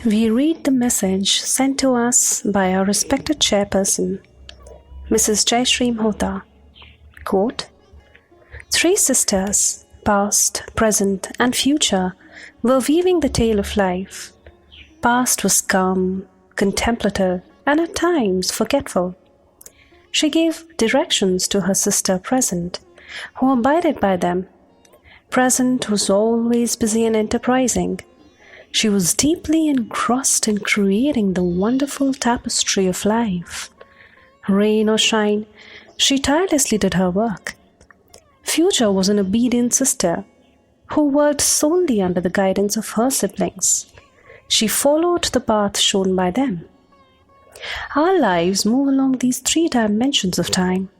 We read the message sent to us by our respected chairperson, Mrs. Jayashree Mohta. Quote, "Three sisters, past, present, and future, were weaving the tale of life. Past was calm, contemplative, and at times forgetful. She gave directions to her sister Present, who abided by them. Present was always busy and enterprising. She was deeply engrossed in creating the wonderful tapestry of life. Rain or shine, she tirelessly did her work. Future was an obedient sister who worked solely under the guidance of her siblings. She followed the path shown by them. Our lives move along these three dimensions of time.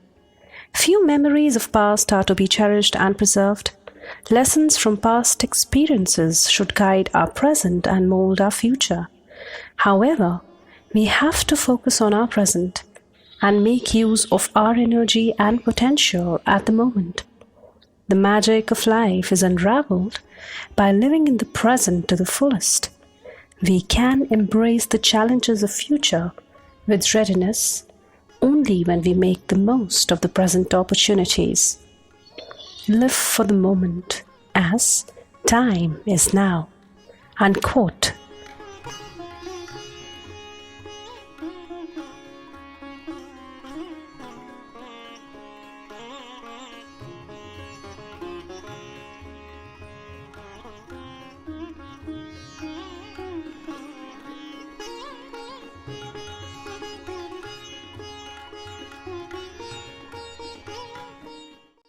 Few memories of past are to be cherished and preserved. Lessons from past experiences should guide our present and mold our future. However, we have to focus on our present and make use of our energy and potential at the moment. The magic of life is unraveled by living in the present to the fullest. We can embrace the challenges of future with readiness only when we make the most of the present opportunities. Live for the moment as time is now." Unquote.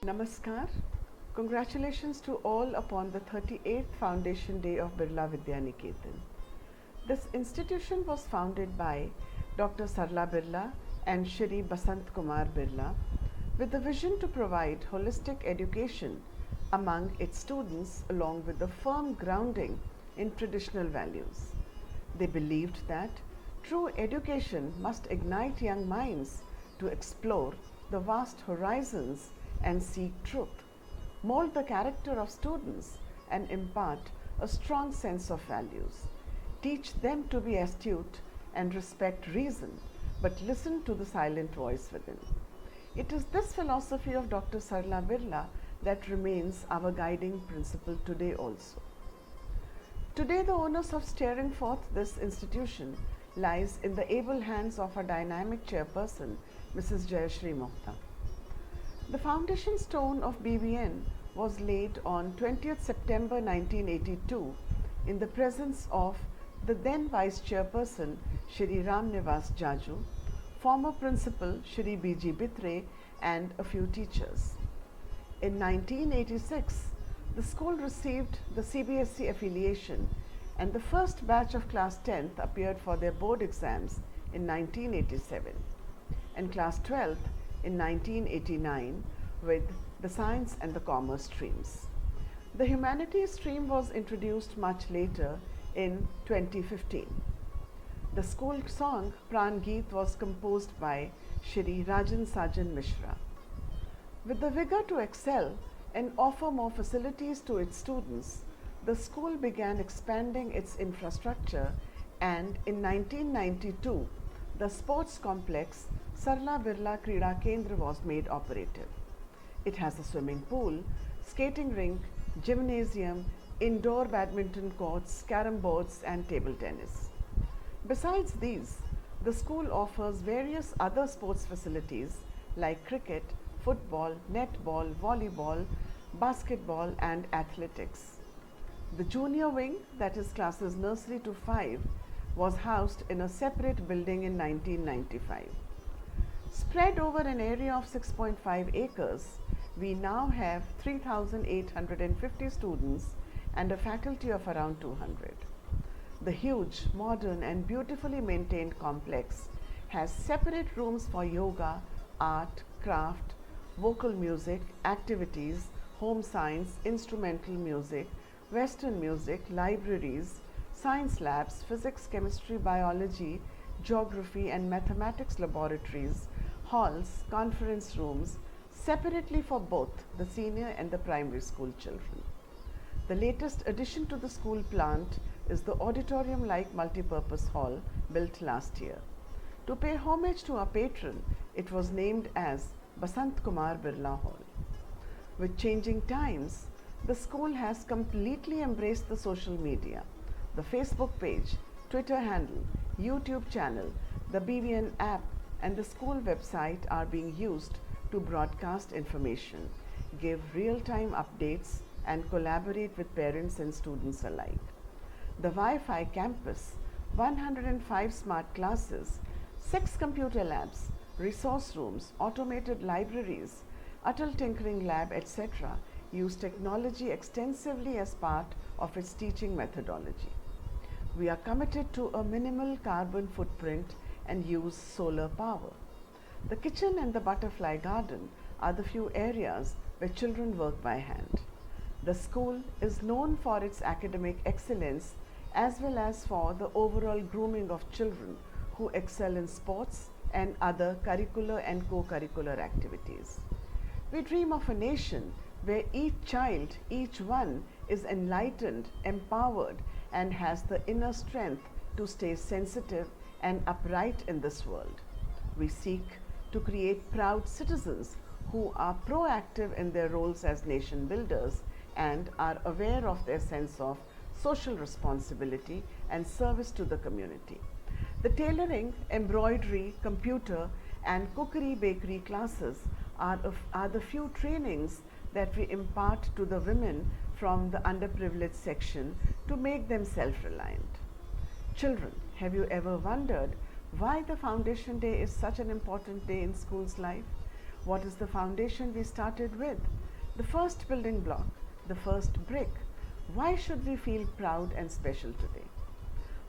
Namaskar. Congratulations to all upon the 38th Foundation Day of Birla Vidya Niketan. This institution was founded by Dr. Sarla Birla and Shri Basant Kumar Birla with the vision to provide holistic education among its students along with the firm grounding in traditional values. They believed that true education must ignite young minds to explore the vast horizons and seek truth, mold the character of students and impart a strong sense of values, teach them to be astute and respect reason, but listen to the silent voice within. It is this philosophy of Dr. Sarla Birla that remains our guiding principle today also. Today, the onus of steering forth this institution lies in the able hands of our dynamic chairperson, Mrs. Jayashree Mohta. The foundation stone of BVN was laid on 20th September 1982 in the presence of the then Vice Chairperson Shri Ram Nivas Jaju, former Principal Shri B.G. Bitre and a few teachers. In 1986, the school received the CBSE affiliation and the first batch of class 10th appeared for their board exams in 1987 and class 12th in 1989 with the science and the commerce streams. The humanities stream was introduced much later in 2015. The school song Pran Geet was composed by Shri Rajan Sajan Mishra. With the vigor to excel and offer more facilities to its students, the school began expanding its infrastructure and in 1992, the sports complex Sarla Birla Krida Kendra was made operative. It has a swimming pool, skating rink, gymnasium, indoor badminton courts, carom boards and table tennis. Besides these, the school offers various other sports facilities like cricket, football, netball, volleyball, basketball and athletics. The junior wing, that is classes nursery to 5, was housed in a separate building in 1995. Spread over an area of 6.5 acres, we now have 3,850 students and a faculty of around 200. The huge, modern and beautifully maintained complex has separate rooms for yoga, art, craft, vocal music, activities, home science, instrumental music, Western music, libraries, science labs, physics, chemistry, biology, geography and mathematics laboratories, halls, conference rooms, separately for both the senior and the primary school children. The latest addition to the school plant is the auditorium-like multipurpose hall built last year. To pay homage to our patron, it was named as Basant Kumar Birla Hall. With changing times, the school has completely embraced the social media. The Facebook page, Twitter handle, YouTube channel, the BVN app and the school website are being used to broadcast information, give real-time updates and collaborate with parents and students alike. The Wi-Fi campus, 105 smart classes, 6 computer labs, resource rooms, automated libraries, Atal Tinkering Lab, etc. use technology extensively as part of its teaching methodology. We are committed to a minimal carbon footprint and use solar power. The kitchen and the butterfly garden are the few areas where children work by hand. The school is known for its academic excellence as well as for the overall grooming of children who excel in sports and other curricular and co-curricular activities. We dream of a nation where each child, each one, is enlightened, empowered, and has the inner strength to stay sensitive and upright in this world. We seek to create proud citizens who are proactive in their roles as nation builders and are aware of their sense of social responsibility and service to the community. The tailoring, embroidery, computer, and cookery bakery classes are the few trainings that we impart to the women from the underprivileged section to make them self-reliant. Children, have you ever wondered why the Foundation Day is such an important day in school's life? What is the foundation we started with? The first building block, the first brick. Why should we feel proud and special today?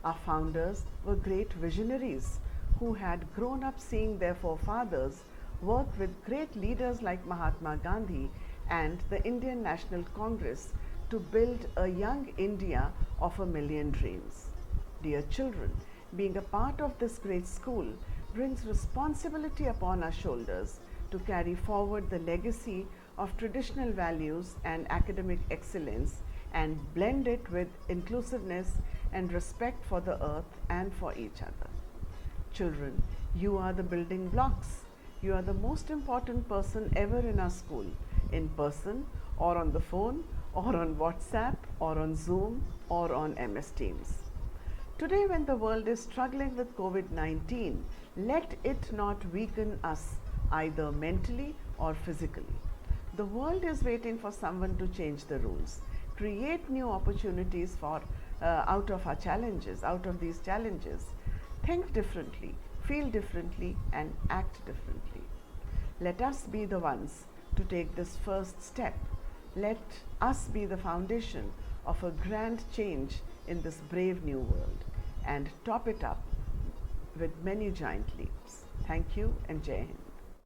Our founders were great visionaries who had grown up seeing their forefathers work with great leaders like Mahatma Gandhi and the Indian National Congress to build a young India of a million dreams. Dear children, being a part of this great school brings responsibility upon our shoulders to carry forward the legacy of traditional values and academic excellence and blend it with inclusiveness and respect for the earth and for each other. Children, you are the building blocks. You are the most important person ever in our school, in person or on the phone or on WhatsApp or on Zoom or on MS Teams. Today, when the world is struggling with COVID-19, let it not weaken us either mentally or physically. The world is waiting for someone to change the rules, create new opportunities for out of these challenges. Think differently, feel differently, and act differently. Let us be the ones to take this first step. Let us be the foundation of a grand change in this brave new world and top it up with many giant leaps. Thank you and Jai Hind.